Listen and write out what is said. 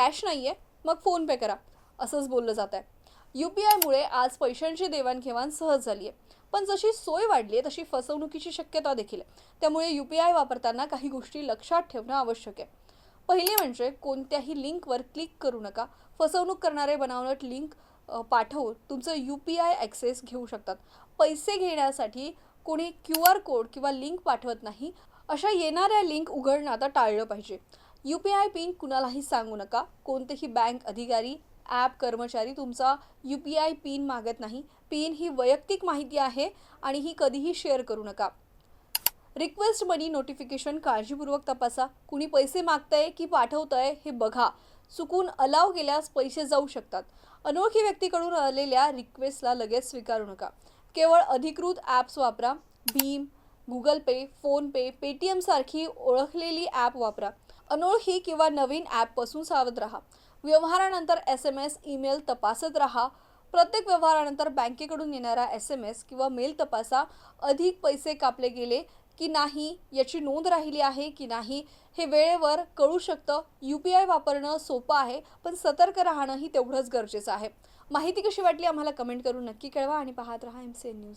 Cash नाहीये मग phone पे करा असंच बोललं जात आहे. UPI मुळे आज पैशांची देवाणघेवाण सहज झाली आहे, पण जशी सोय वाढली आहे तशी फसवणुकीची शक्यता देखील आहे. त्यामुळे UPI वापरताना काही गोष्टी लक्षात ठेवणं आवश्यक आहे. पहिली म्हणजे कोणत्याही लिंकवर क्लिक करू नका. फसवणूक करणारे बनावट लिंक पाठवून तुमचं UPI ॲक्सेस घेऊ शकतात. पैसे घेण्यासाठी कोणी QR कोड किंवा लिंक पाठवत नाही. अशा येणाऱ्या लिंक उघडणं आता टाळलं पाहिजे. UPI पिन कुणालाही सांगू नका. कोणतेही बँक अधिकारी, ॲप कर्मचारी तुमचा UPI पिन मागत नाही. पिन ही वैयक्तिक माहिती आहे आणि ही कधीही शेअर करू नका. रिक्वेस्ट मनी नोटिफिकेशन काळजीपूर्वक तपासा. कुणी पैसे मागतंय की पाठवतंय हे बघा. चुकून अलाव केल्यास पैसे जाऊ शकतात. अनोळखी व्यक्तीकडून आलेल्या रिक्वेस्टला लगेच स्वीकारू नका. केवळ अधिकृत ॲप्स वापरा. भीम, गुगल पे, फोनपे, पेटीएम सारखी ओळखलेली ॲप वापरा. अनोळखी किंवा नवीन ॲपपासून सावध राहा. व्यवहारानंतर SMS, ईमेल तपासत राहा. प्रत्येक व्यवहारानंतर बँकेकडून येणारा SMS किंवा मेल तपासा. अधिक पैसे कापले गेले की नाही याची नोंद राहिली आहे की नाही हे वेळेवर कळू शकतं. UPI वापरणं सोपं आहे, पण सतर्क राहणंही तेवढंच गरजेचं आहे. माहिती कशी वाटली आम्हाला कमेंट करून नक्की कळवा आणि पाहत रहा MCN न्यूज.